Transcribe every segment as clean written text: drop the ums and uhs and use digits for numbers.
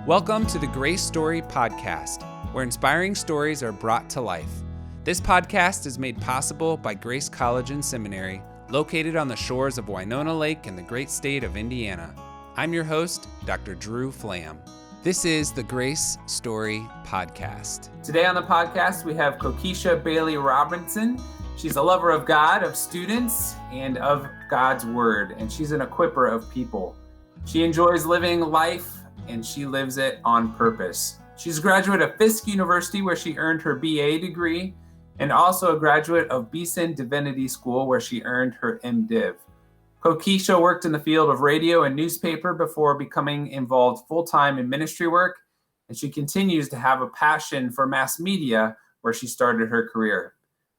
Welcome to the Grace Story Podcast, where inspiring stories are brought to life. This podcast is made possible by Grace College and Seminary, located on the shores of Winona Lake in the great state of Indiana. I'm your host, Dr. Drew Flam. This is the Grace Story Podcast. Today on the podcast, we have Cokiesha Bailey-Robinson. She's a lover of God, of students, and of God's Word, and she's an equipper of people. She enjoys living life, and she lives it on purpose. She's a graduate of Fisk University, where she earned her BA degree, and also a graduate of Beeson Divinity School, where she earned her MDiv. Cokiesha worked in the field of radio and newspaper before becoming involved full-time in ministry work, and she continues to have a passion for mass media, where she started her career.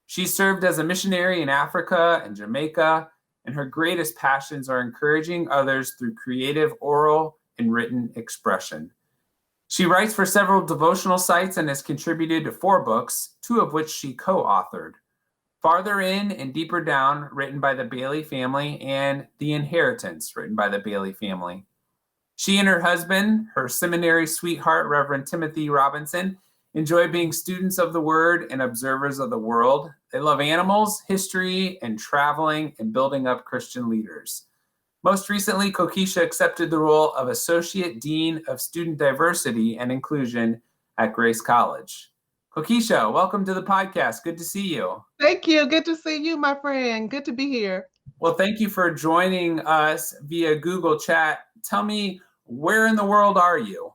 She served as a missionary in Africa and Jamaica, and her greatest passions are encouraging others through creative oral and written expression. She writes for several devotional sites and has contributed to 4 books, 2 of which she co-authored: Farther In and Deeper Down, written by the Bailey family, and The Inheritance, written by the Bailey family. She and her husband, her seminary sweetheart, Reverend Timothy Robinson, enjoy being students of the Word and observers of the world. They love animals, history, and traveling and building up Christian leaders. Most recently, Cokiesha accepted the role of Associate Dean of Student Diversity and Inclusion at Grace College. Cokiesha, welcome to the podcast. Good to see you. Thank you. Good to see you, my friend. Good to be here. Well, thank you for joining us via Google Chat. Tell me, where in the world are you?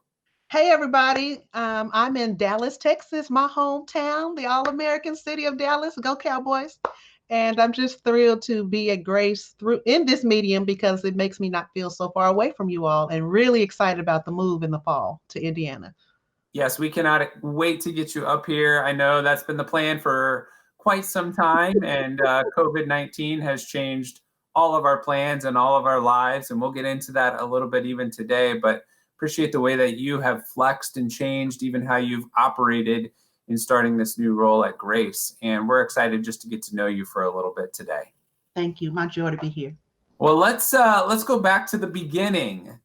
Hey, everybody. I'm in Dallas, Texas, my hometown, the all-American city of Dallas. Go Cowboys. And I'm just thrilled to be at Grace in this medium because it makes me not feel so far away from you all, and really excited about the move in the fall to Indiana. Yes, we cannot wait to get you up here. I know that's been the plan for quite some time, and COVID-19 has changed all of our plans and all of our lives, and we'll get into that a little bit even today, but appreciate the way that you have flexed and changed even how you've operated in starting this new role at Grace. And we're excited just to get to know you for a little bit today. Thank you. My joy to be here. Well, let's go back to the beginning.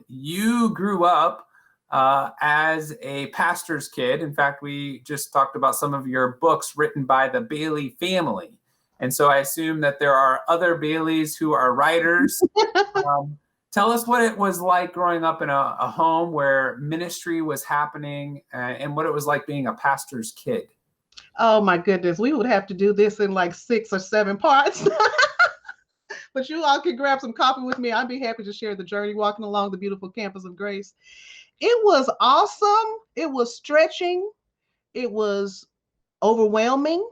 You grew up as a pastor's kid. In fact, we just talked about some of your books written by the Bailey family. And so I assume that there are other Baileys who are writers. Tell us what it was like growing up in a home where ministry was happening, and what it was like being a pastor's kid. Oh, my goodness. We would have to do this in like 6 or 7 parts. But you all can grab some coffee with me. I'd be happy to share the journey walking along the beautiful campus of Grace. It was awesome. It was stretching. It was overwhelming.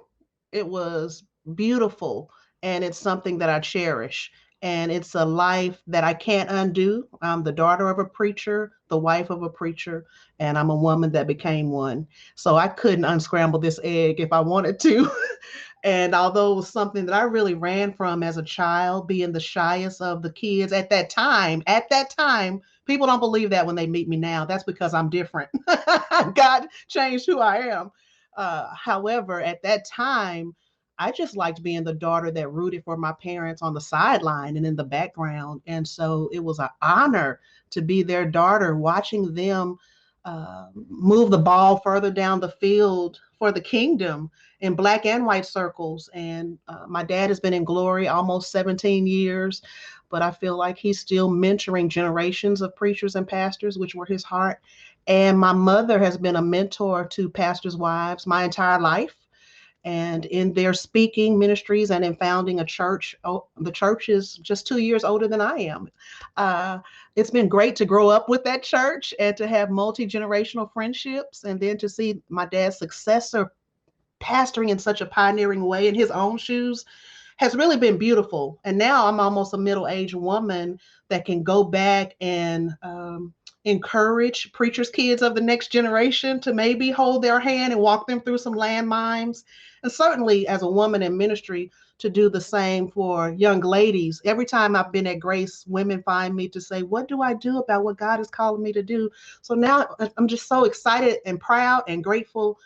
It was beautiful. And it's something that I cherish. And it's a life that I can't undo. I'm the daughter of a preacher, the wife of a preacher, and I'm a woman that became one. So I couldn't unscramble this egg if I wanted to. And although it was something that I really ran from as a child, being the shyest of the kids at that time, people don't believe that when they meet me now. That's because I'm different. God changed who I am. However, at that time, I just liked being the daughter that rooted for my parents on the sideline and in the background. And so it was an honor to be their daughter, watching them move the ball further down the field for the kingdom in black and white circles. And my dad has been in glory almost 17 years, but I feel like he's still mentoring generations of preachers and pastors, which were his heart. And my mother has been a mentor to pastors' wives my entire life. And in their speaking ministries and in founding a church, the church is just 2 years older than I am. It's been great to grow up with that church and to have multi-generational friendships, and then to see my dad's successor pastoring in such a pioneering way in his own shoes has really been beautiful. And now I'm almost a middle-aged woman that can go back and encourage preachers' kids of the next generation to maybe hold their hand and walk them through some landmines. And certainly as a woman in ministry, to do the same for young ladies. Every time I've been at Grace, women find me to say, what do I do about what God is calling me to do? So now I'm just so excited and proud and grateful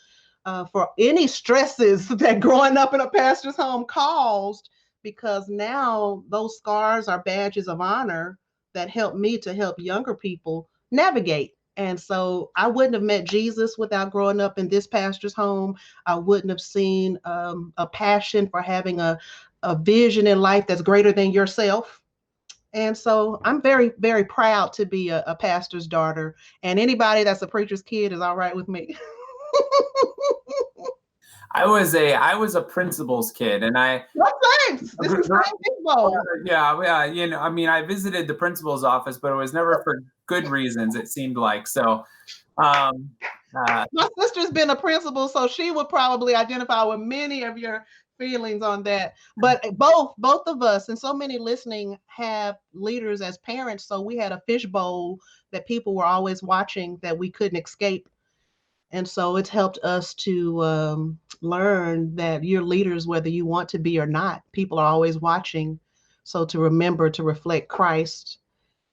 for any stresses that growing up in a pastor's home caused, because now those scars are badges of honor that help me to help younger people navigate And so I wouldn't have met Jesus without growing up in this pastor's home. I wouldn't have seen a passion for having a vision in life that's greater than yourself. And so I'm very, very proud to be a pastor's daughter. And anybody that's a preacher's kid is all right with me. I was a principal's kid, and What thanks? This is same people. yeah, I mean, I visited the principal's office, but it was never for good reasons, it seemed like. So, um, My sister's been a principal, so she would probably identify with many of your feelings on that. But both of us and so many listening have leaders as parents. So we had a fishbowl that people were always watching that we couldn't escape. And so it's helped us to learn that you're leaders, whether you want to be or not. People are always watching. So to remember to reflect Christ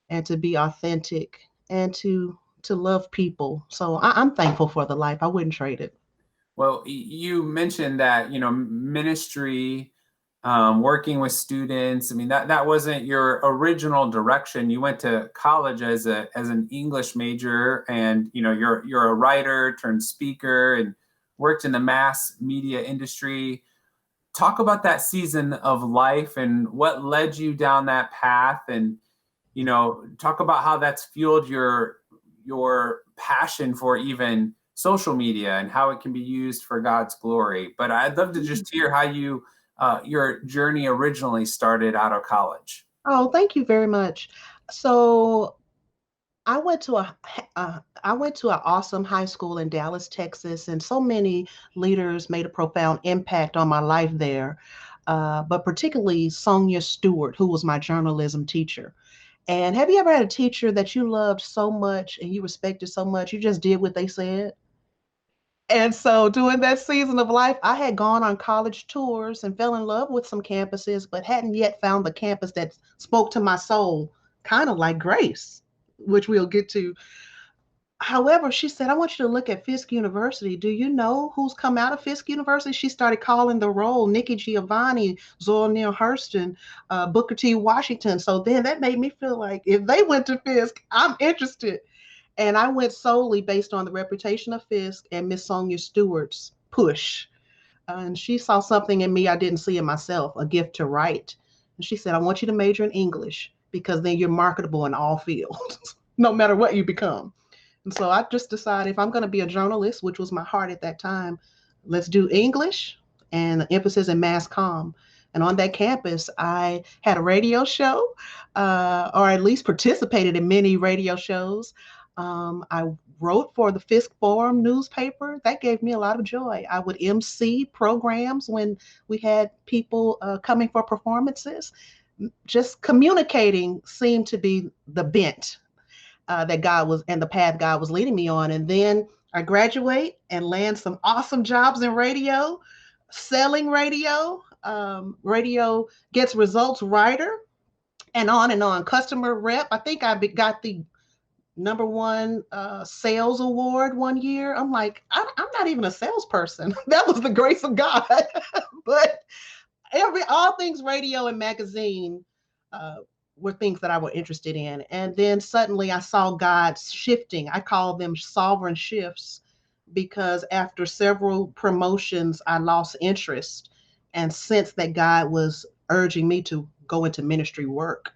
and to be authentic and to love people. So I'm thankful for the life. I wouldn't trade it. well, you mentioned that, ministry, working with students. I mean, that wasn't your original direction. You went to college as an English major, and you're a writer turned speaker and worked in the mass media industry. Talk about that season of life and what led you down that path, and talk about how that's fueled your passion for even social media and how it can be used for God's glory. But I'd love to just hear how your journey originally started out of college. Oh, thank you very much. So I went to I went to an awesome high school in Dallas, Texas, and so many leaders made a profound impact on my life there. But particularly Sonia Stewart, who was my journalism teacher. And have you ever had a teacher that you loved so much and you respected so much, you just did what they said? And so during that season of life, I had gone on college tours and fell in love with some campuses, but hadn't yet found the campus that spoke to my soul, kind of like Grace, which we'll get to. However, she said, I want you to look at Fisk University. Do you know who's come out of Fisk University? She started calling the roll Nikki Giovanni, Zora Neale Hurston, Booker T. Washington. So then that made me feel like if they went to Fisk, I'm interested. And I went solely based on the reputation of Fisk and Miss Sonia Stewart's push. And she saw something in me I didn't see in myself, a gift to write. And she said, I want you to major in English because then you're marketable in all fields, no matter what you become. And so I just decided if I'm going to be a journalist, which was my heart at that time, let's do English and emphasis in mass comm. And on that campus, I had a radio show, or at least participated in many radio shows. I wrote for the Fisk Forum newspaper. That gave me a lot of joy. I would MC programs when we had people coming for performances. Just communicating seemed to be the bent that God was and the path God was leading me on. And then I graduate and land some awesome jobs in radio, selling radio, radio gets results writer, and on. Customer rep. I think I got the number one sales award one year. I'm like, I'm not even a salesperson. That was the grace of God. But all things radio and magazine were things that I were interested in. And then suddenly I saw God shifting. I call them sovereign shifts because after several promotions, I lost interest and sensed that God was urging me to go into ministry work.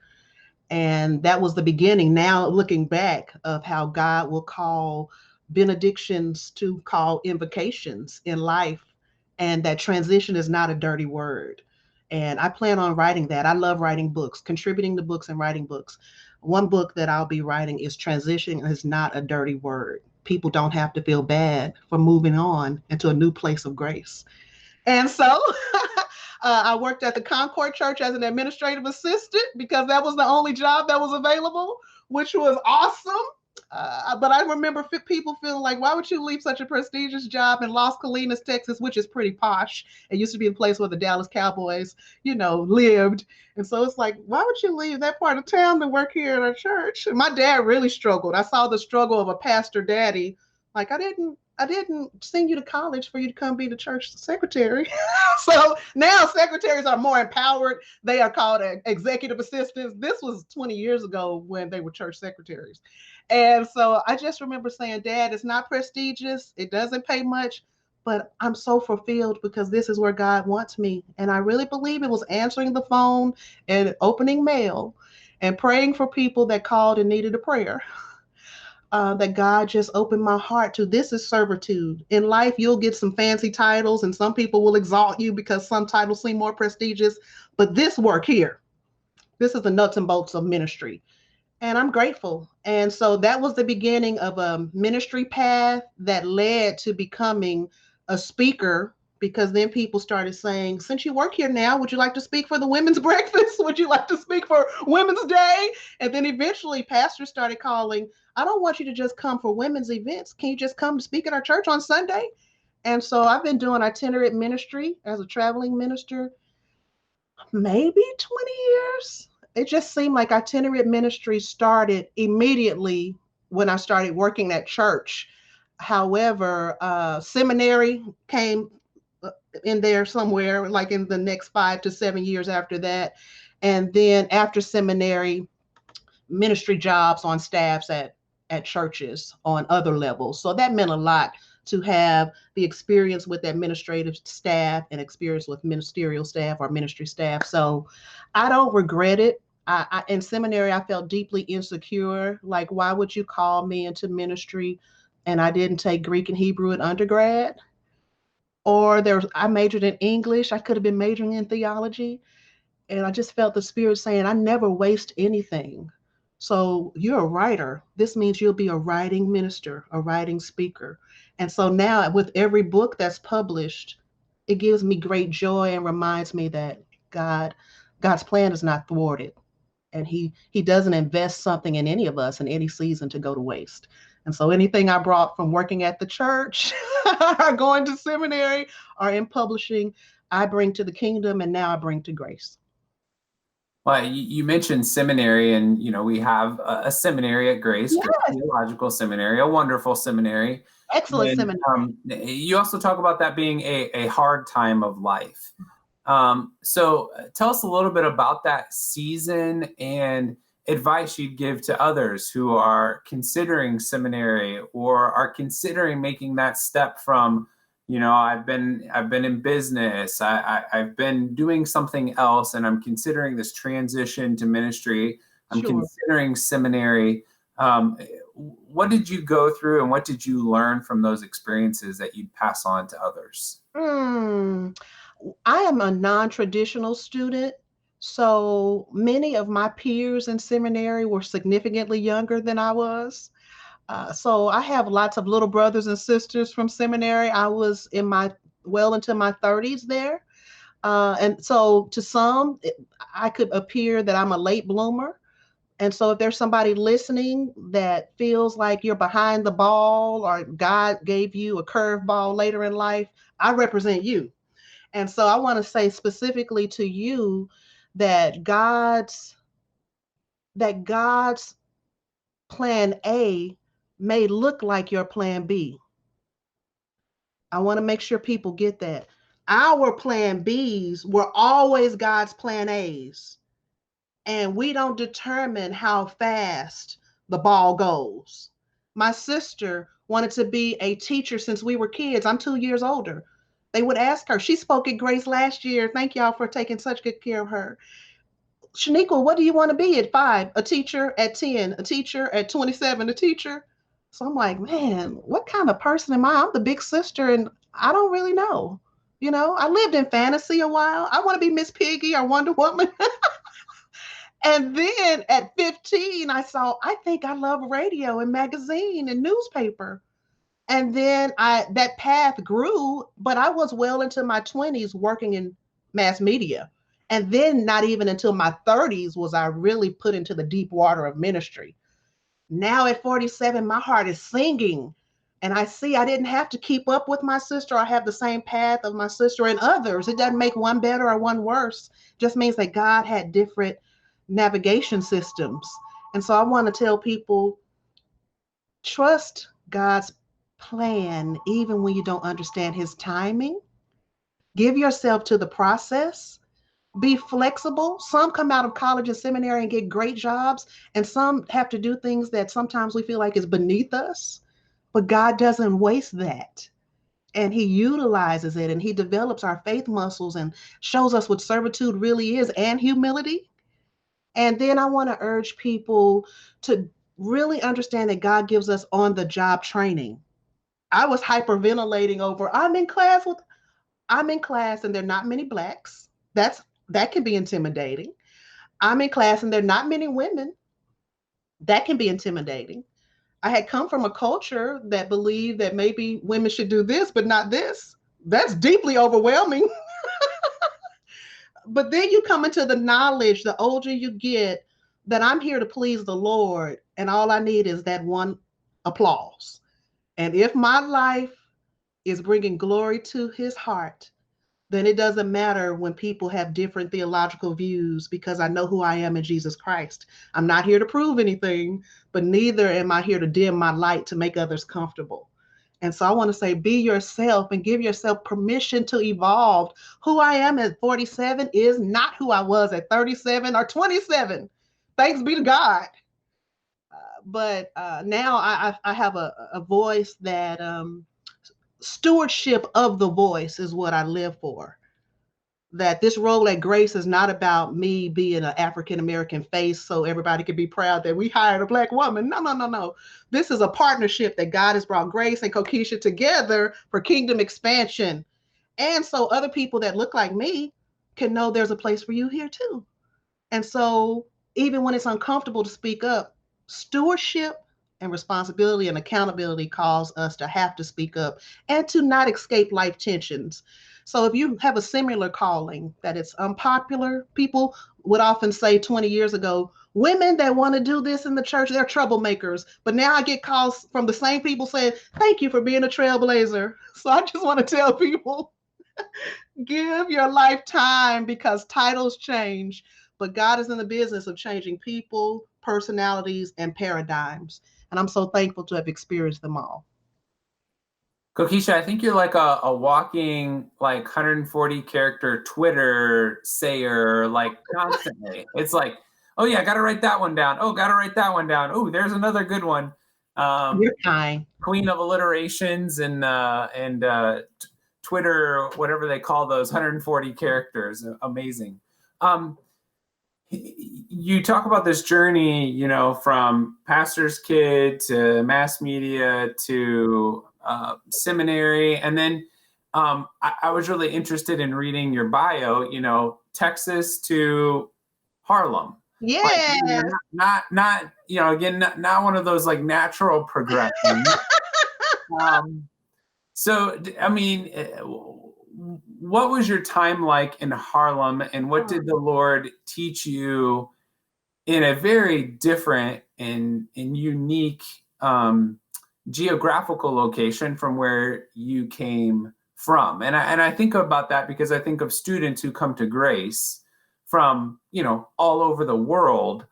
And that was the beginning. Now, looking back, of how God will call benedictions to call invocations in life. And that transition is not a dirty word. And I plan on writing that. I love writing books, contributing to books and writing books. One book that I'll be writing is Transition is Not a Dirty Word. People don't have to feel bad for moving on into a new place of grace. And so I worked at the Concord church as an administrative assistant because that was the only job that was available, which was awesome. But I remember people feeling like, why would you leave such a prestigious job in Las Colinas, Texas, which is pretty posh? It used to be the place where the Dallas Cowboys, lived. And so it's like, why would you leave that part of town to work here at a church? And my dad really struggled. I saw the struggle of a pastor daddy. Like, I didn't I didn't send you to college for you to come be the church secretary. So now secretaries are more empowered. They are called executive assistants. This was 20 years ago when they were church secretaries. And so I just remember saying, Dad, it's not prestigious. It doesn't pay much, but I'm so fulfilled because this is where God wants me. And I really believe it was answering the phone and opening mail and praying for people that called and needed a prayer. That God just opened my heart to. This is servitude. In life, you'll get some fancy titles, and some people will exalt you because some titles seem more prestigious. But this work here, this is the nuts and bolts of ministry. And I'm grateful. And so that was the beginning of a ministry path that led to becoming a speaker, because then people started saying, since you work here now, would you like to speak for the women's breakfast? Would you like to speak for Women's Day? And then eventually pastors started calling, I don't want you to just come for women's events. Can you just come speak at our church on Sunday? And so I've been doing itinerant ministry as a traveling minister maybe 20 years. It just seemed like itinerant ministry started immediately when I started working at church. However, seminary came in there somewhere, like in the next 5 to 7 years after that. And then after seminary, ministry jobs on staffs at churches on other levels. So that meant a lot to have the experience with administrative staff and experience with ministerial staff or ministry staff. So I don't regret it. In seminary, I felt deeply insecure. Like, why would you call me into ministry? And I didn't take Greek and Hebrew in undergrad. Or I majored in English. I could have been majoring in theology. And I just felt the Spirit saying, I never waste anything. So you're a writer. This means you'll be a writing minister, a writing speaker. And so now with every book that's published, it gives me great joy and reminds me that God's plan is not thwarted. And he doesn't invest something in any of us in any season to go to waste. And so anything I brought from working at the church or going to seminary or in publishing, I bring to the kingdom, and now I bring to grace. Well, you mentioned seminary, and we have a seminary at Grace, Yes. Grace Theological Seminary, a wonderful seminary. Excellent seminary. You also talk about that being a hard time of life. So tell us a little bit about that season and advice you'd give to others who are considering seminary or are considering making that step from, I've been in business, I've been doing something else, and I'm considering this transition to ministry. I'm considering seminary. What did you go through, and what did you learn from those experiences that you'd pass on to others? I am a non-traditional student, so many of my peers in seminary were significantly younger than I was. So I have lots of little brothers and sisters from seminary. I was well into my 30s there. And so to some, I could appear that I'm a late bloomer. And so if there's somebody listening that feels like you're behind the ball or God gave you a curveball later in life, I represent you. And so I want to say specifically to you that God's plan A may look like your plan B. I want to make sure people get that. Our plan Bs were always God's plan As. And we don't determine how fast the ball goes. My sister wanted to be a teacher since we were kids. I'm 2 years older. They would ask her. She spoke at Grace last year. Thank y'all for taking such good care of her. Shaniqua, what do you want to be at 5? A teacher. At 10, a teacher. At 27, a teacher. So I'm like, man, what kind of person am I? I'm the big sister, and I don't really know. I lived in fantasy a while. I want to be Miss Piggy or Wonder Woman. And then at 15, I think I love radio and magazine and newspaper. And then that path grew, but I was well into my 20s working in mass media. And then not even until my 30s was I really put into the deep water of ministry. Now at 47, my heart is singing. And I see I didn't have to keep up with my sister or have the same path of my sister and others. It doesn't make one better or one worse. It just means that God had different navigation systems. And so I want to tell people, trust God's plan even when you don't understand his timing. Give yourself to the process. Be flexible. Some come out of college and seminary and get great jobs, and some have to do things that sometimes we feel like is beneath us. But God doesn't waste that. And he utilizes it, and he develops our faith muscles and shows us what servitude really is and humility. And then I want to urge people to really understand that God gives us on the job training. I was hyperventilating over I'm in class and there are not many blacks. That can be intimidating. I'm in class and there are not many women. That can be intimidating. I had come from a culture that believed that maybe women should do this, but not this. That's deeply overwhelming. But then you come into the knowledge, the older you get, that I'm here to please the Lord, and all I need is that one applause. And if my life is bringing glory to his heart, then it doesn't matter when people have different theological views, because I know who I am in Jesus Christ. I'm not here to prove anything, but neither am I here to dim my light to make others comfortable. And so I want to say, be yourself and give yourself permission to evolve. Who I am at 47 is not who I was at 37 or 27. Thanks be to God. But now I have a voice that stewardship of the voice is what I live for. That this role at Grace is not about me being an African American face so everybody can be proud that we hired a Black woman. No, no, no, no. This is a partnership that God has brought Grace and Cokiesha together for kingdom expansion. And so other people that look like me can know there's a place for you here too. And so even when it's uncomfortable to speak up, stewardship and responsibility and accountability cause us to have to speak up and to not escape life tensions. So if you have a similar calling that it's unpopular, people would often say 20 years ago, women that want to do this in the church, they're troublemakers. But now I get calls from the same people saying, thank you for being a trailblazer. So I just want to tell people, give your life time, because titles change, but God is in the business of changing people, personalities, and paradigms. And I'm so thankful to have experienced them all. Cokiesha, I think you're like a walking, like 140 character Twitter sayer, like constantly. It's like, oh yeah, got to write that one down. Oh, got to write that one down. Oh, there's another good one. You're kind. Queen of alliterations and Twitter, whatever they call those 140 characters. Amazing. You talk about this journey, you know, from pastor's kid to mass media to seminary. And then I was really interested in reading your bio, you know, Texas to Harlem. Yes. Like, not, you know, again, not one of those like natural progressions. So, I mean, what was your time like in Harlem, and what did the Lord teach you in a very different and unique geographical location from where you came from? And I think about that because I think of students who come to Grace from, you know, all over the world,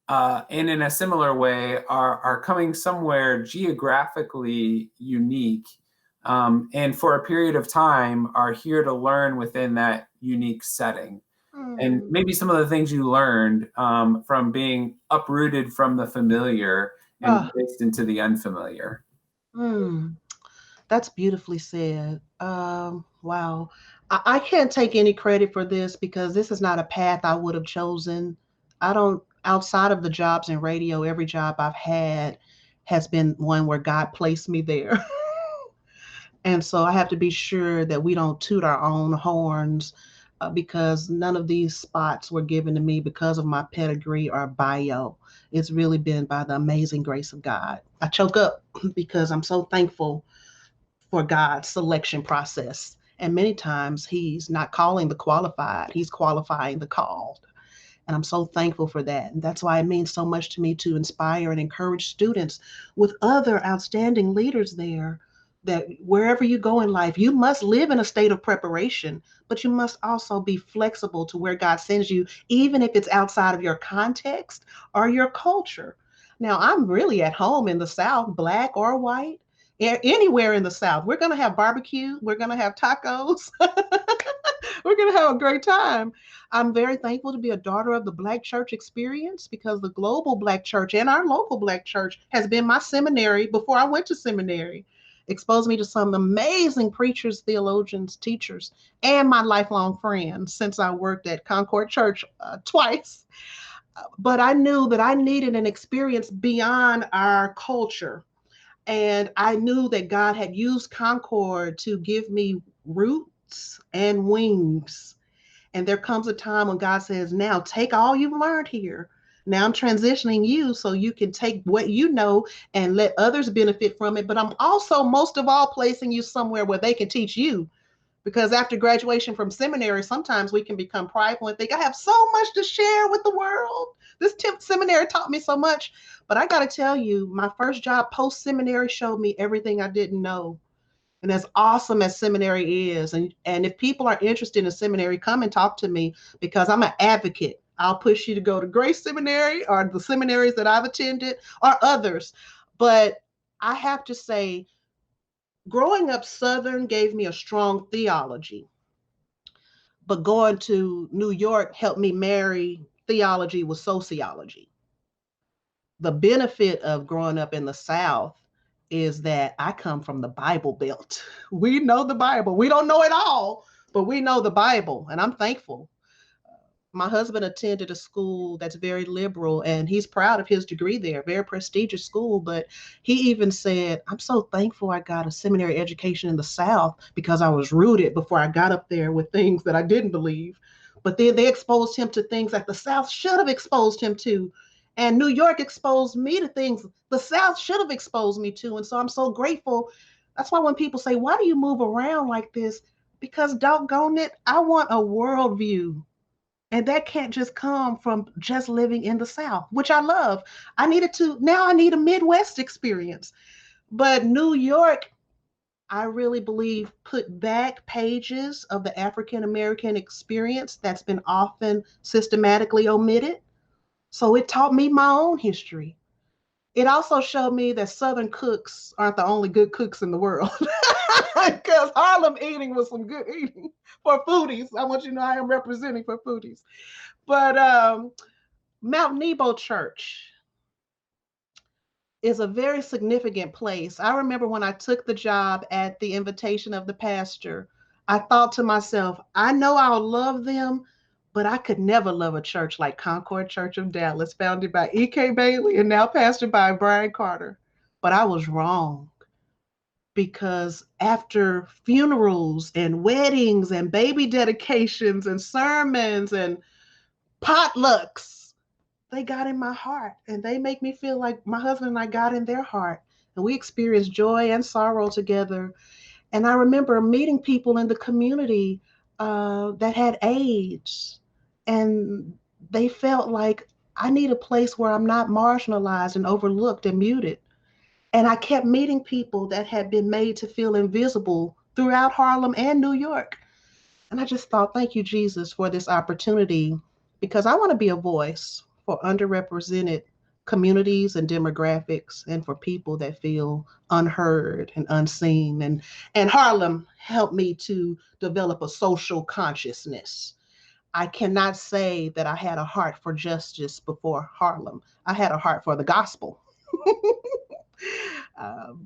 and in a similar way are coming somewhere geographically unique, and for a period of time are here to learn within that unique setting. And maybe some of the things you learned from being uprooted from the familiar and placed into the unfamiliar. That's beautifully said. Wow. I can't take any credit for this because this is not a path I would have chosen. Outside of the jobs in radio, every job I've had has been one where God placed me there. And so I have to be sure that we don't toot our own horns, because none of these spots were given to me because of my pedigree or bio. It's really been by the amazing grace of God. I choke up because I'm so thankful for God's selection process. And many times he's not calling the qualified, he's qualifying the called. And I'm so thankful for that. And that's why it means so much to me to inspire and encourage students with other outstanding leaders there, that wherever you go in life, you must live in a state of preparation, but you must also be flexible to where God sends you, even if it's outside of your context or your culture. Now, I'm really at home in the South, Black or white. anywhere in the South. We're going to have barbecue. We're going to have tacos. We're going to have a great time. I'm very thankful to be a daughter of the Black church experience, because the global Black church and our local Black church has been my seminary before I went to seminary. Exposed me to some amazing preachers, theologians, teachers, and my lifelong friends since I worked at Concord Church twice. But I knew that I needed an experience beyond our culture. And I knew that God had used Concord to give me roots and wings. And there comes a time when God says, now take all you've learned here. Now I'm transitioning you so you can take what you know and let others benefit from it. But I'm also, most of all, placing you somewhere where they can teach you. Because after graduation from seminary, sometimes we can become prideful and think, I have so much to share with the world. This seminary taught me so much. But I got to tell you, my first job post seminary showed me everything I didn't know. And as awesome as seminary is, and if people are interested in seminary, come and talk to me, because I'm an advocate. I'll push you to go to Grace Seminary or the seminaries that I've attended or others. But I have to say, growing up Southern gave me a strong theology. But going to New York helped me marry theology with sociology. The benefit of growing up in the South is that I come from the Bible Belt. We know the Bible. We don't know it all, but we know the Bible, and I'm thankful. My husband attended a school that's very liberal, and he's proud of his degree there, very prestigious school. But he even said, I'm so thankful I got a seminary education in the South, because I was rooted before I got up there with things that I didn't believe. But then they exposed him to things that the South should have exposed him to. And New York exposed me to things the South should have exposed me to. And so I'm so grateful. That's why when people say, why do you move around like this? Because doggone it, I want a worldview. And that can't just come from just living in the South, which I love. Now I need a Midwest experience. But New York, I really believe, put back pages of the African American experience that's been often systematically omitted. So it taught me my own history. It also showed me that Southern cooks aren't the only good cooks in the world. Because Harlem eating was some good eating for foodies. I want you to know I am representing for foodies. But Mount Nebo Church is a very significant place. I remember when I took the job at the invitation of the pastor, I thought to myself, I know I'll love them, but I could never love a church like Concord Church of Dallas, founded by E.K. Bailey and now pastored by Brian Carter. But I was wrong, because after funerals and weddings and baby dedications and sermons and potlucks, they got in my heart, and they make me feel like my husband and I got in their heart, and we experienced joy and sorrow together. And I remember meeting people in the community that had AIDS, and they felt like, I need a place where I'm not marginalized and overlooked and muted. And I kept meeting people that had been made to feel invisible throughout Harlem and New York. And I just thought, thank you, Jesus, for this opportunity, because I want to be a voice for underrepresented communities and demographics, and for people that feel unheard and unseen. And Harlem helped me to develop a social consciousness. I cannot say that I had a heart for justice before Harlem. I had a heart for the gospel.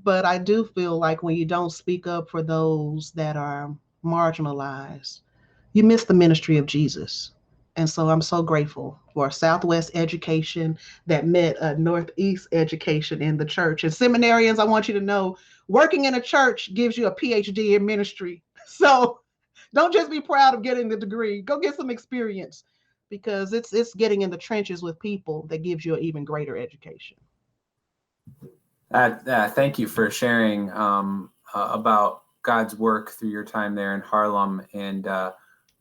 But I do feel like when you don't speak up for those that are marginalized, you miss the ministry of Jesus. And so I'm so grateful for Southwest education that met a Northeast education in the church. And seminarians, I want you to know, working in a church gives you a PhD in ministry. So don't just be proud of getting the degree. Go get some experience, because it's getting in the trenches with people that gives you an even greater education. Thank you for sharing about God's work through your time there in Harlem. And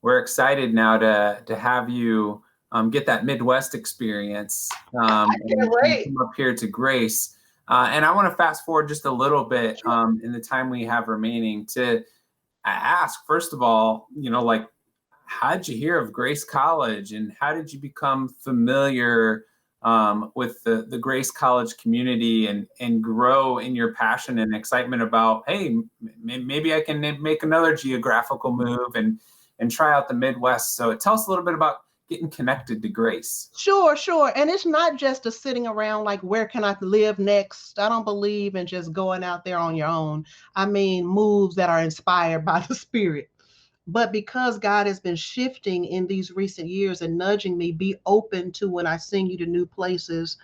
we're excited now to have you get that Midwest experience and come up here to Grace. And I want to fast forward just a little bit in the time we have remaining to ask, first of all, how did you hear of Grace College, and how did you become familiar with the Grace College community and grow in your passion and excitement about, hey, maybe I can make another geographical move and try out the Midwest. So tell us a little bit about getting connected to Grace. Sure. And it's not just a sitting around like, where can I live next? I don't believe in just going out there on your own. I mean, moves that are inspired by the Spirit. But because God has been shifting in these recent years and nudging me, be open to when I send you to new places,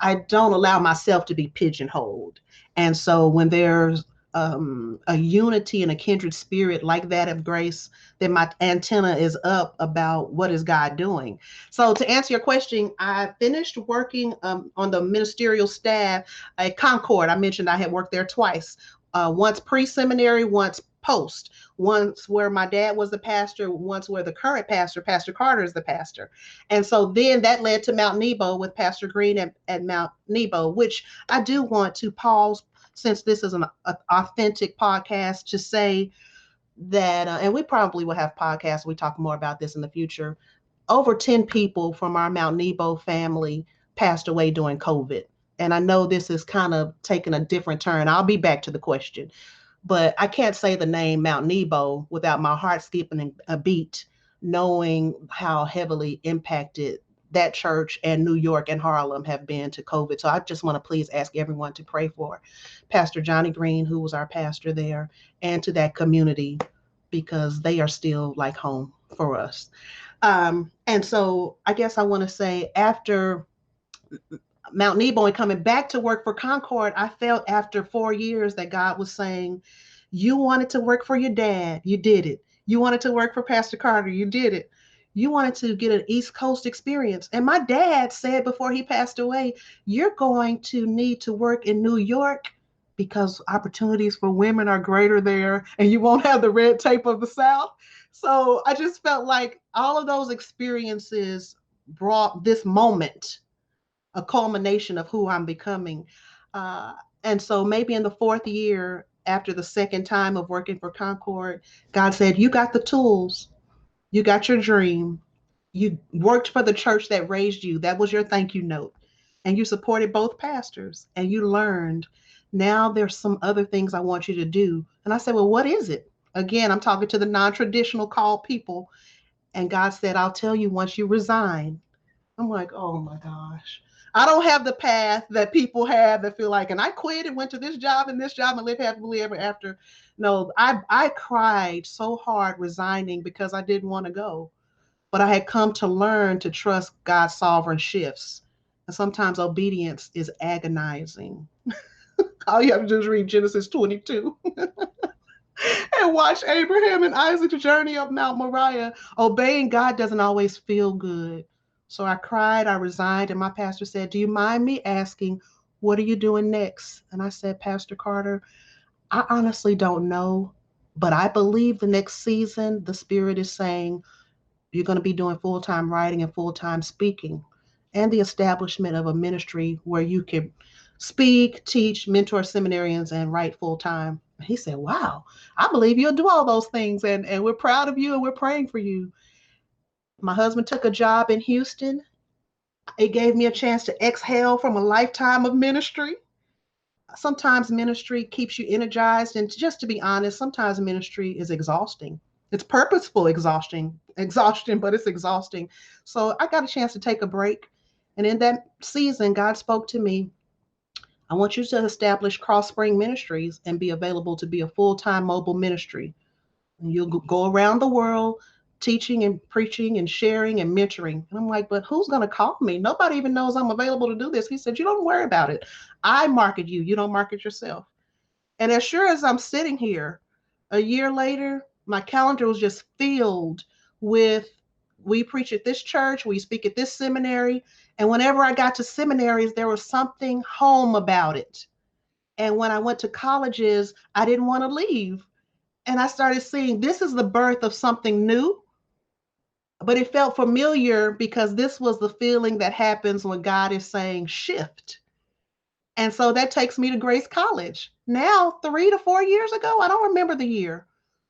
I don't allow myself to be pigeonholed. And so when there's a unity and a kindred spirit like that of Grace, then my antenna is up about what is God doing. So to answer your question, I finished working on the ministerial staff at Concord. I mentioned I had worked there twice, once pre-seminary, once post, once where my dad was the pastor, once where the current pastor, Pastor Carter, is the pastor. And so then that led to Mount Nebo with Pastor Green at Mount Nebo, which I do want to pause, since this is an authentic podcast, to say that, and we probably will have podcasts, we talk more about this in the future, over 10 people from our Mount Nebo family passed away during COVID. And I know this is kind of taking a different turn. I'll be back to the question, but I can't say the name Mount Nebo without my heart skipping a beat, knowing how heavily impacted that church and New York and Harlem have been to COVID. So I just want to please ask everyone to pray for Pastor Johnny Green, who was our pastor there, and to that community, because they are still like home for us. And so I guess I want to say, after Mount Nebo and coming back to work for Concord, I felt after 4 years that God was saying, you wanted to work for your dad, you did it. You wanted to work for Pastor Carter, you did it. You wanted to get an East Coast experience. And my dad said before he passed away, you're going to need to work in New York because opportunities for women are greater there and you won't have the red tape of the South. So I just felt like all of those experiences brought this moment, a culmination of who I'm becoming. And so maybe in the 4th year, after the second time of working for Concord, God said, you got the tools, you got your dream, you worked for the church that raised you. That was your thank you note. And you supported both pastors and you learned. Now there's some other things I want you to do. And I said, well, what is it? Again, I'm talking to the non-traditional called people. And God said, I'll tell you once you resign. I'm like, oh my gosh. I don't have the path that people have that feel like, and I quit and went to this job and live happily ever after. No, I cried so hard resigning because I didn't want to go. But I had come to learn to trust God's sovereign shifts. And sometimes obedience is agonizing. All you have to do is read Genesis 22 and watch Abraham and Isaac's journey up Mount Moriah. Obeying God doesn't always feel good. So I cried, I resigned, and my pastor said, do you mind me asking, what are you doing next? And I said, Pastor Carter, I honestly don't know, but I believe the next season, the Spirit is saying, you're going to be doing full-time writing and full-time speaking, and the establishment of a ministry where you can speak, teach, mentor seminarians, and write full-time. He said, wow, I believe you'll do all those things, and we're proud of you and we're praying for you. My husband took a job in Houston. It gave me a chance to exhale from a lifetime of ministry. Sometimes ministry keeps you energized. And just to be honest, sometimes ministry is exhausting. It's purposeful exhaustion, but it's exhausting. So I got a chance to take a break. And in that season, God spoke to me. I want you to establish Crossspring Ministries and be available to be a full-time mobile ministry. And you'll go around the world teaching and preaching and sharing and mentoring. And I'm like, but who's going to call me? Nobody even knows I'm available to do this. He said, you don't worry about it. I market you. You don't market yourself. And as sure as I'm sitting here, a year later, my calendar was just filled with, we preach at this church, we speak at this seminary. And whenever I got to seminaries, there was something home about it. And when I went to colleges, I didn't want to leave. And I started seeing this is the birth of something new. But it felt familiar because this was the feeling that happens when God is saying shift. And so that takes me to Grace College. Now, 3 to 4 years ago, I don't remember the year.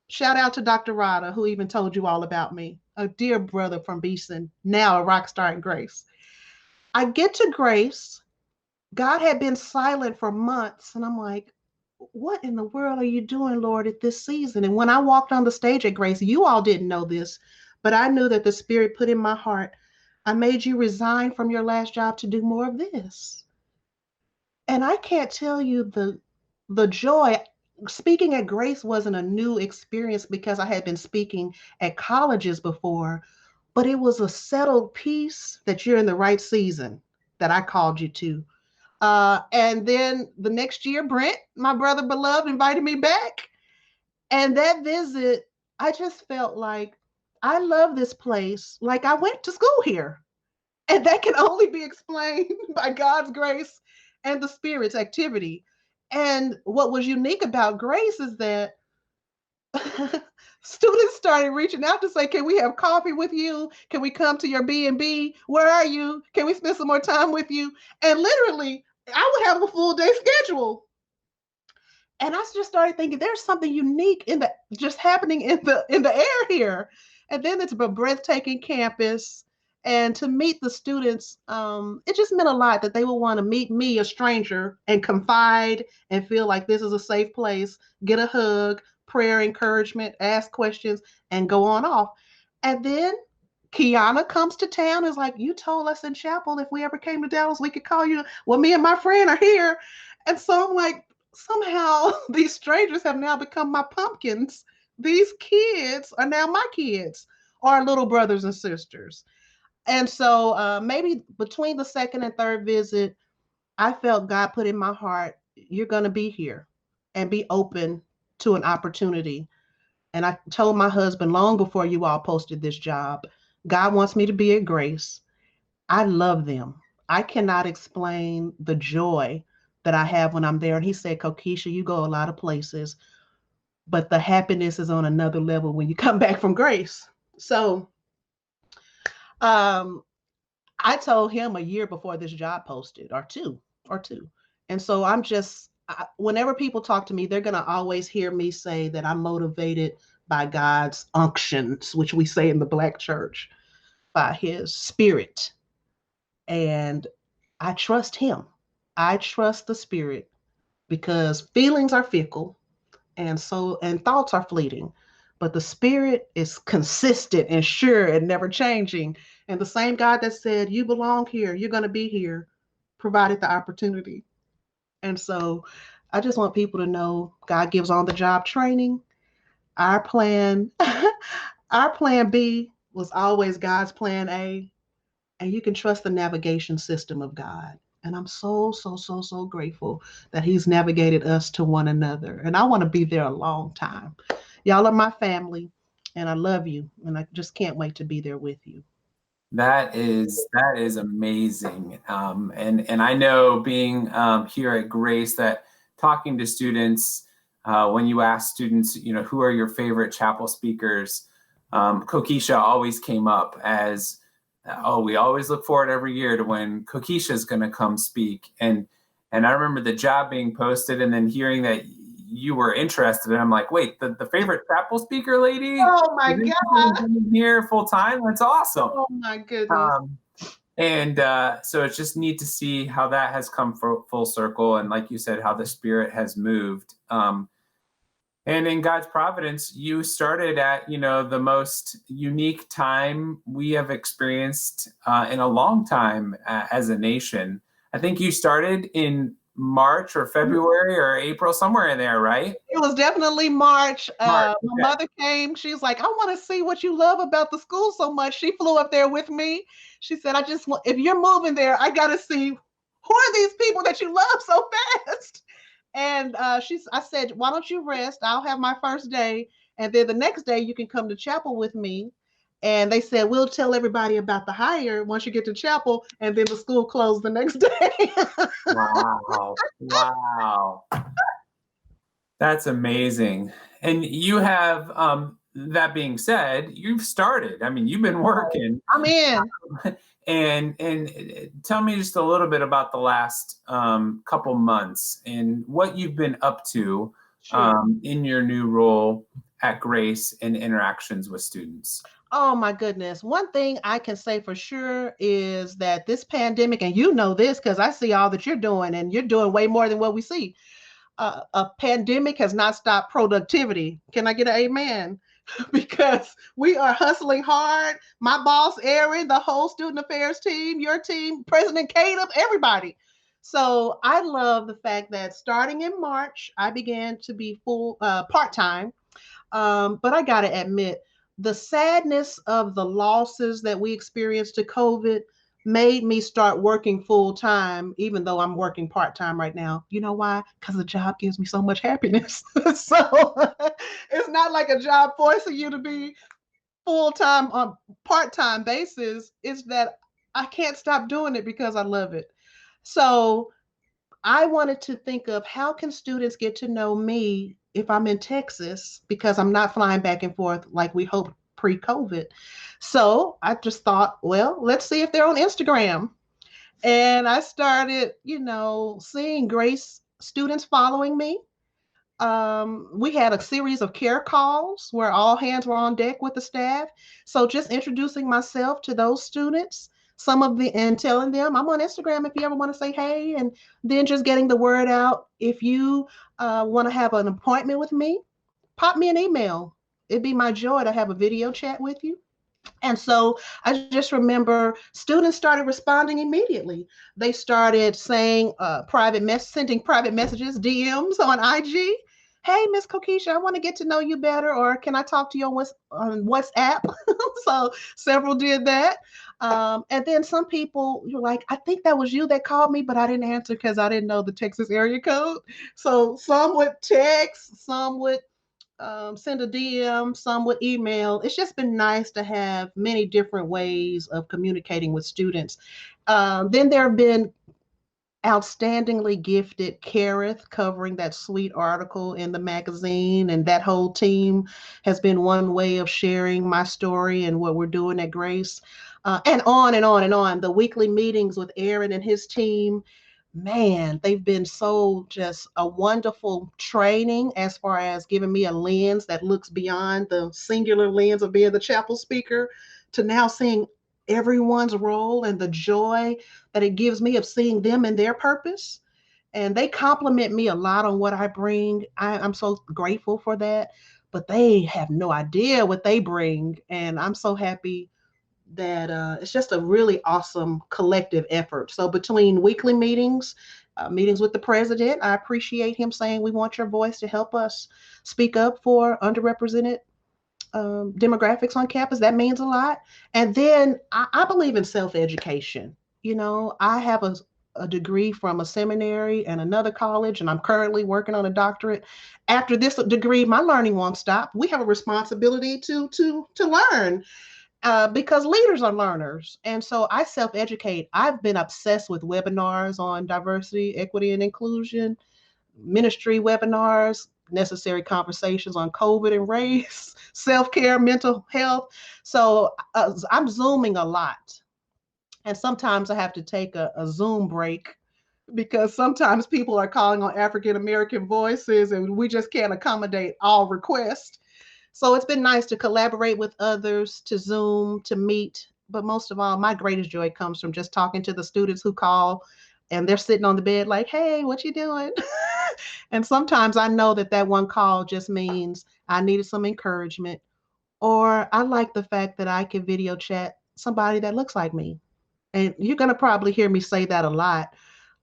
Shout out to Dr. Rada, who even told you all about me, a dear brother from Beeson, now a rock star in Grace. I get to Grace. God had been silent for months. And I'm like, what in the world are you doing, Lord, at this season? And when I walked on the stage at Grace, you all didn't know this, but I knew that the Spirit put in my heart, I made you resign from your last job to do more of this. And I can't tell you the joy. Speaking at Grace wasn't a new experience because I had been speaking at colleges before, but it was a settled peace that you're in the right season that I called you to. And then the next year, Brent, my brother beloved, invited me back. And that visit, I just felt like I love this place. Like I went to school here. And that can only be explained by God's grace and the Spirit's activity. And what was unique about Grace is that students started reaching out to say, can we have coffee with you? Can we come to your B&B? Where are you? Can we spend some more time with you? And literally, I would have a full day schedule. And I just started thinking there's something unique in the just happening in the air here. And then it's a breathtaking campus. And to meet the students, it just meant a lot that they would want to meet me, a stranger, and confide and feel like this is a safe place, get a hug, prayer, encouragement, ask questions, and go on off. And then Kiana comes to town, is like, you told us in chapel if we ever came to Dallas, we could call you. Well, me and my friend are here. And so I'm like, somehow these strangers have now become my pumpkins. These kids are now my kids, our little brothers and sisters. And so maybe between the second and third visit, I felt God put in my heart, you're going to be here and be open to an opportunity. And I told my husband long before you all posted this job, God wants me to be at Grace. I love them. I cannot explain the joy that I have when I'm there. And he said, Cokiesha, you go a lot of places, but the happiness is on another level when you come back from Grace. So um, I told him a year before this job posted, or two. And so whenever people talk to me, they're going to always hear me say that I'm motivated by God's unctions, which we say in the Black church, by his spirit. And I trust him. I trust the Spirit because feelings are fickle and thoughts are fleeting, but the Spirit is consistent and sure and never changing. And the same God that said, you belong here, you're going to be here, provided the opportunity. And so I just want people to know God gives on the job training. Our plan, our plan B was always God's plan A. And you can trust the navigation system of God. And I'm so grateful that he's navigated us to one another. And I want to be there a long time. Y'all are my family, and I love you. And I just can't wait to be there with you. That is amazing. And I know being here at Grace that talking to students, when you ask students, who are your favorite chapel speakers, Cokiesha always came up as, oh, we always look forward every year to when Cokiesha is going to come speak. And I remember the job being posted and then hearing that you were interested. And I'm like, wait, the favorite chapel speaker lady? Oh my God. Here full time? That's awesome. Oh my goodness. And so it's just neat to see how that has come full circle. And like you said, how the Spirit has moved. And in God's providence, you started at, the most unique time we have experienced in a long time as a nation. I think you started in March or February or April, somewhere in there, right? It was definitely March. My mother came. She was like, I want to see what you love about the school so much. She flew up there with me. She said, I just want, if you're moving there, I got to see who are these people that you love so fast. And I said, why don't you rest? I'll have my first day. And then the next day you can come to chapel with me. And they said, we'll tell everybody about the hire once you get to chapel. And then the school closed the next day. Wow. That's amazing. And you have, that being said, you've started. I mean, you've been working. I'm in. And tell me just a little bit about the last couple months and what you've been up to in your new role at Grace and interactions with students. Oh my goodness. One thing I can say for sure is that this pandemic, and you know this because I see all that you're doing, and you're doing way more than what we see. A pandemic has not stopped productivity. Can I get an amen? Because we are hustling hard. My boss, Erin, the whole student affairs team, your team, President Caleb, everybody. So I love the fact that starting in March, I began to be full part time. But I got to admit, the sadness of the losses that we experienced to COVID made me start working full time, even though I'm working part time right now. You know why? Because the job gives me so much happiness. So it's not like a job forcing you to be full time on part time basis. It's that I can't stop doing it because I love it. So I wanted to think of how can students get to know me if I'm in Texas because I'm not flying back and forth like we hoped pre-COVID. So I just thought, well, let's see if they're on Instagram. And I started, seeing Grace students following me. We had a series of care calls where all hands were on deck with the staff. So just introducing myself to those students, some of the and telling them I'm on Instagram if you ever want to say hey, and then just getting the word out. If you want to have an appointment with me, pop me an email. It'd be my joy to have a video chat with you. And so I just remember students started responding immediately. They started saying sending private messages, DMs on IG. Hey, Miss Cokiesha, I want to get to know you better, or can I talk to you on WhatsApp? So several did that. And then some people were like, I think that was you that called me, but I didn't answer because I didn't know the Texas area code. So some would text, some would send a DM, some would email. It's just been nice to have many different ways of communicating with students. Then there have been outstandingly gifted Kareth covering that sweet article in the magazine, and that whole team has been one way of sharing my story and what we're doing at Grace. And on and on and on. The weekly meetings with Aaron and his team, man, they've been so just a wonderful training as far as giving me a lens that looks beyond the singular lens of being the chapel speaker to now seeing everyone's role and the joy that it gives me of seeing them and their purpose. And they compliment me a lot on what I bring. I'm so grateful for that. But they have no idea what they bring. And I'm so happy that it's just a really awesome collective effort. So between weekly meetings, meetings with the president, I appreciate him saying we want your voice to help us speak up for underrepresented demographics on campus. That means a lot. And then I believe in self-education. I have a degree from a seminary and another college, and I'm currently working on a doctorate. After this degree, my learning won't stop. We have a responsibility to learn because leaders are learners. And so I self-educate. I've been obsessed with webinars on diversity, equity, and inclusion, ministry webinars, necessary conversations on COVID and race, self-care, mental health. So I'm Zooming a lot. And sometimes I have to take a Zoom break because sometimes people are calling on African American voices and we just can't accommodate all requests. So it's been nice to collaborate with others, to Zoom, to meet. But most of all, my greatest joy comes from just talking to the students who call and they're sitting on the bed like, hey, what you doing? And sometimes I know that that one call just means I needed some encouragement, or I like the fact that I can video chat somebody that looks like me. And you're going to probably hear me say that a lot.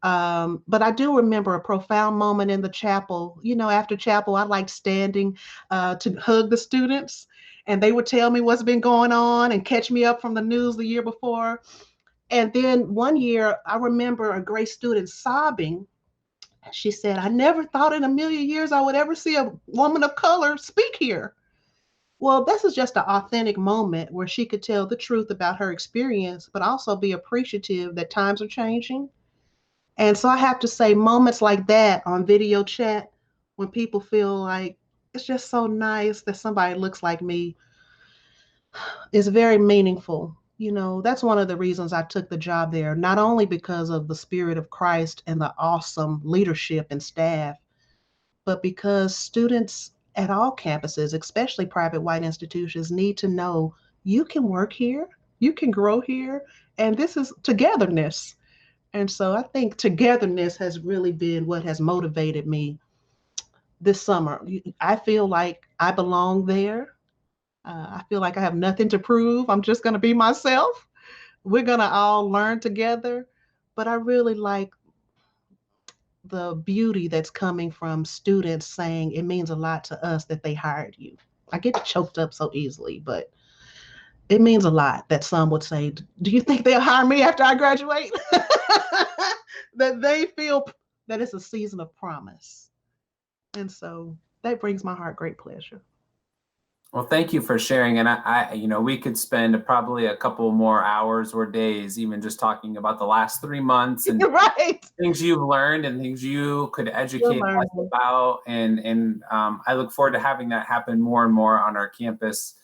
But I do remember a profound moment in the chapel. After chapel, I liked standing to hug the students, and they would tell me what's been going on and catch me up from the news the year before. And then one year, I remember a great student sobbing. She said, I never thought in a million years I would ever see a woman of color speak here. Well, this is just an authentic moment where she could tell the truth about her experience, but also be appreciative that times are changing. And so I have to say, moments like that on video chat, when people feel like it's just so nice that somebody looks like me, is very meaningful. That's one of the reasons I took the job there, not only because of the spirit of Christ and the awesome leadership and staff, but because students at all campuses, especially private white institutions, need to know you can work here, you can grow here, and this is togetherness. And so I think togetherness has really been what has motivated me this summer. I feel like I belong there. I feel like I have nothing to prove. I'm just going to be myself. We're going to all learn together. But I really like the beauty that's coming from students saying it means a lot to us that they hired you. I get choked up so easily, but it means a lot that some would say, do you think they'll hire me after I graduate? That they feel that it's a season of promise. And so that brings my heart great pleasure. Well, thank you for sharing. And we could spend probably a couple more hours or days even just talking about the last 3 months and Right. things you've learned and things you could educate us about. And I look forward to having that happen more and more on our campus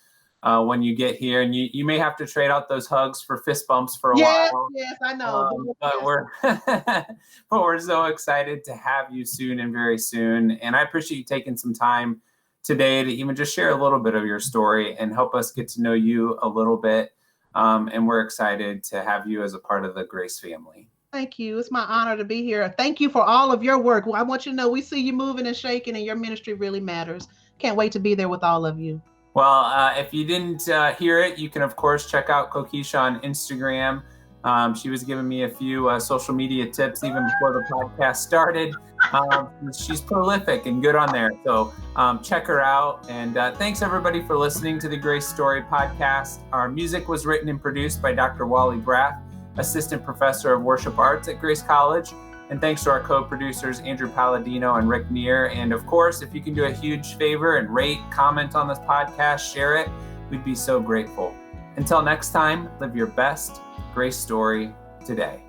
when you get here. And you may have to trade out those hugs for fist bumps for a while. Yes, I know. But we're so excited to have you soon and very soon. And I appreciate you taking some time today to even just share a little bit of your story and help us get to know you a little bit. And we're excited to have you as a part of the Grace family. Thank you. It's my honor to be here. Thank you for all of your work. Well, I want you to know we see you moving and shaking, and your ministry really matters. Can't wait to be there with all of you. Well, if you didn't hear it, you can, of course, check out Cokiesha on Instagram. She was giving me a few social media tips even before the podcast started. She's prolific and good on there. So check her out. And thanks, everybody, for listening to the Grace Story podcast. Our music was written and produced by Dr. Wally Braff, Assistant Professor of Worship Arts at Grace College. And thanks to our co-producers, Andrew Palladino and Rick Neer. And of course, if you can do a huge favor and rate, comment on this podcast, share it, we'd be so grateful. Until next time, live your best Grace story today.